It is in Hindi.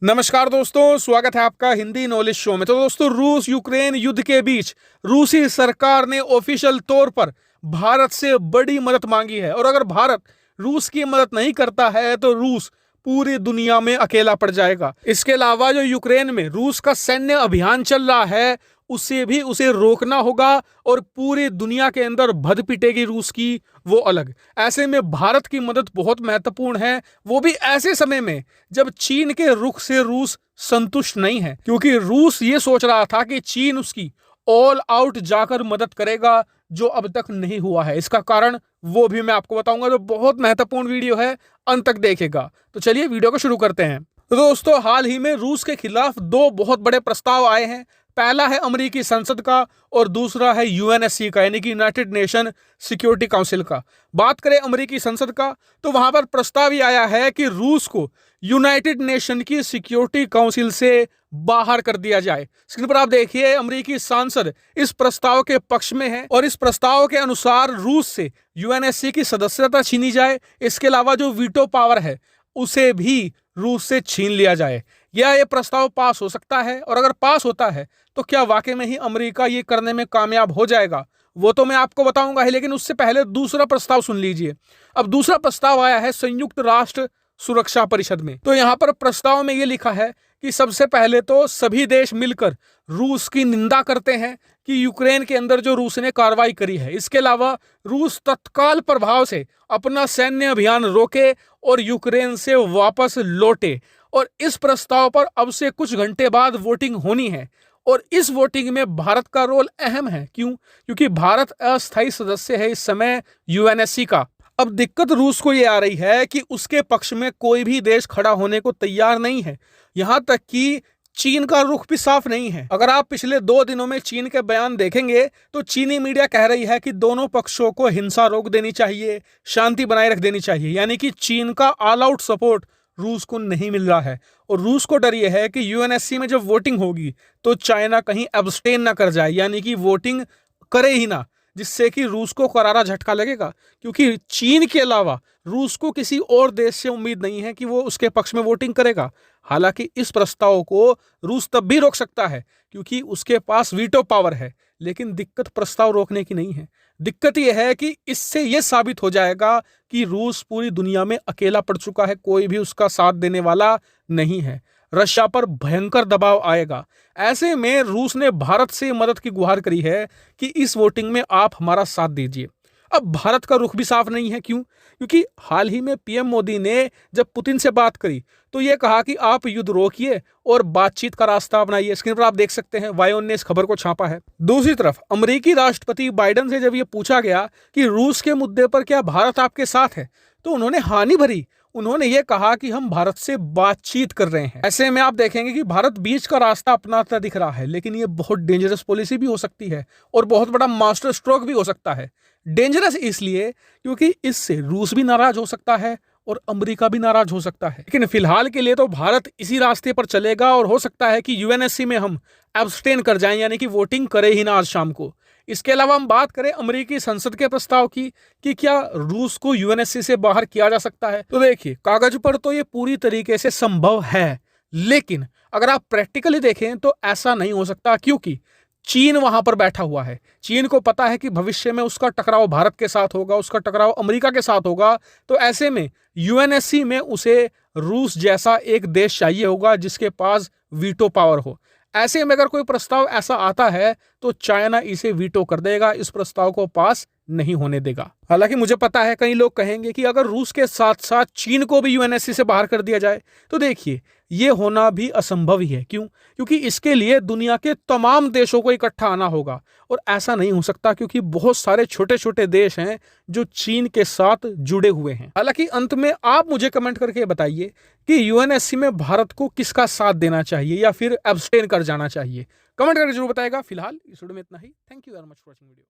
नमस्कार दोस्तों, स्वागत है आपका हिंदी नॉलेज शो में। तो दोस्तों, रूस यूक्रेन युद्ध के बीच रूसी सरकार ने ऑफिशियल तौर पर भारत से बड़ी मदद मांगी है। और अगर भारत रूस की मदद नहीं करता है तो रूस पूरी दुनिया में अकेला पड़ जाएगा। इसके अलावा जो यूक्रेन में रूस का सैन्य अभियान चल रहा है उसे रोकना होगा और पूरी दुनिया के अंदर भद पिटेगी रूस की, वो अलग। ऐसे में भारत की मदद बहुत महत्वपूर्ण है, वो भी ऐसे समय में जब चीन के रुख से रूस संतुष्ट नहीं है, क्योंकि रूस ये सोच रहा था कि चीन उसकी ऑल आउट जाकर मदद करेगा, जो अब तक नहीं हुआ है। इसका कारण वो भी मैं आपको बताऊंगा। जो बहुत महत्वपूर्ण वीडियो है, अंत तक देखेगा। तो चलिए वीडियो को शुरू करते हैं। तो दोस्तों, हाल ही में रूस के खिलाफ दो बहुत बड़े प्रस्ताव आए हैं। पहला है अमेरिकी संसद का और दूसरा है यूएनएससी का, यानी कि यूनाइटेड नेशन सिक्योरिटी काउंसिल का। बात करें अमेरिकी संसद का, तो वहां पर प्रस्ताव ये आया है कि रूस को यूनाइटेड नेशन की सिक्योरिटी काउंसिल से बाहर कर दिया जाए। स्क्रीन पर आप देखिए, अमेरिकी सांसद इस प्रस्ताव के पक्ष में है और इस प्रस्ताव के अनुसार रूस से यूएनएससी की सदस्यता छीनी जाए। इसके अलावा जो वीटो पावर है उसे भी रूस से छीन लिया जाए। यह प्रस्ताव पास हो सकता है, और अगर पास होता है तो क्या वाकई में ही अमेरिका ये करने में कामयाब हो जाएगा, वो तो मैं आपको बताऊंगा ही। लेकिन उससे पहले दूसरा प्रस्ताव सुन लीजिए। अब दूसरा प्रस्ताव आया है संयुक्त राष्ट्र सुरक्षा परिषद में। तो यहां पर प्रस्ताव में ये लिखा है कि सबसे पहले तो सभी देश मिलकर रूस की निंदा करते हैं कि यूक्रेन के अंदर जो रूस ने कार्रवाई करी है। इसके अलावा रूस तत्काल प्रभाव से अपना सैन्य अभियान रोके और यूक्रेन से वापस लौटे। और इस प्रस्ताव पर अब से कुछ घंटे बाद वोटिंग होनी है, और इस वोटिंग में भारत का रोल अहम है। क्यों? क्योंकि भारत अस्थायी सदस्य है इस समय यूएनएससी का। अब दिक्कत रूस को ये आ रही है कि उसके पक्ष में कोई भी देश खड़ा होने को तैयार नहीं है। यहां तक कि चीन का रुख भी साफ नहीं है। अगर आप पिछले 2 दिनों में चीन के बयान देखेंगे तो चीनी मीडिया कह रही है कि दोनों पक्षों को हिंसा रोक देनी चाहिए, शांति बनाए रख देनी चाहिए। यानी कि चीन का ऑल आउट सपोर्ट रूस को नहीं मिल रहा है। और रूस को डर यह है कि यूएनएससी में जब वोटिंग होगी तो चाइना कहीं एब्सटेन ना कर जाए, यानी कि वोटिंग करे ही ना, जिससे कि रूस को करारा झटका लगेगा। क्योंकि चीन के अलावा रूस को किसी और देश से उम्मीद नहीं है कि वो उसके पक्ष में वोटिंग करेगा। हालांकि इस प्रस्ताव को रूस तब भी रोक सकता है क्योंकि उसके पास वीटो पावर है। लेकिन दिक्कत प्रस्ताव रोकने की नहीं है, दिक्कत यह है कि इससे यह साबित हो जाएगा कि रूस पूरी दुनिया में अकेला पड़ चुका है, कोई भी उसका साथ देने वाला नहीं है। रशिया पर भयंकर दबाव आएगा। ऐसे में रूस ने भारत से मदद की गुहार करी है कि इस वोटिंग में आप हमारा साथ दीजिए। अब भारत का रुख भी साफ नहीं है। क्यों? क्योंकि हाल ही में पीएम मोदी ने जब पुतिन से बात करी तो यह कहा कि आप युद्ध रोकिए और बातचीत का रास्ता अपनाइए। स्क्रीन पर आप देख सकते हैं, वायोन ने इस खबर को छापा है। दूसरी तरफ अमेरिकी राष्ट्रपति बाइडेन से जब यह पूछा गया कि रूस के मुद्दे पर क्या भारत आपके साथ है, तो उन्होंने हानि भरी। उन्होंने ये कहा कि हम भारत से बातचीत कर रहे हैं। ऐसे में आप देखेंगे कि भारत बीच का रास्ता अपनाता दिख रहा है, लेकिन ये बहुत डेंजरस पॉलिसी भी हो सकती है और बहुत बड़ा मास्टर स्ट्रोक भी हो सकता है। डेंजरस इसलिए क्योंकि इससे रूस भी नाराज हो सकता है और अमेरिका भी नाराज हो सकता है। लेकिन फिलहाल के लिए तो भारत इसी रास्ते पर चलेगा और हो सकता है कि यूएनएससी में हम एब्सटेन कर जाएं, यानी कि वोटिंग करें ही ना आज शाम को। इसके अलावा हम बात करें अमेरिकी संसद के प्रस्ताव की कि क्या रूस को यूएनएससी से बाहर किया जा सकता है, तो देखिए, कागज पर तो ये पूरी तरीके से संभव है, लेकिन अगर आप प्रैक्टिकली देखें तो ऐसा नहीं हो सकता। क्योंकि चीन वहां पर बैठा हुआ है। चीन को पता है कि भविष्य में उसका टकराव भारत के साथ होगा, उसका टकराव अमेरिका के साथ होगा। तो ऐसे में यूएनएससी में उसे रूस जैसा एक देश चाहिए होगा जिसके पास वीटो पावर हो। ऐसे में अगर कोई प्रस्ताव ऐसा आता है तो चाइना इसे वीटो कर देगा, इस प्रस्ताव को पास नहीं होने देगा। हालांकि मुझे पता है कई लोग कहेंगे कि अगर रूस के साथ साथ चीन को भी यूएनएससी से बाहर कर दिया जाए, तो देखिए, ये होना भी असंभव ही है। क्यों? क्योंकि इसके लिए दुनिया के तमाम देशों को इकट्ठा आना होगा, और ऐसा नहीं हो सकता क्योंकि बहुत सारे छोटे छोटे देश हैं जो चीन के साथ जुड़े हुए हैं। हालांकि अंत में आप मुझे कमेंट करके बताइए कि यूएनएससी में भारत को किसका साथ देना चाहिए या फिर एब्सटेन कर जाना चाहिए। कमेंट करके जरूर बताएगा। फिलहाल इस वीडियो में इतना ही। Thank you very much for watching video.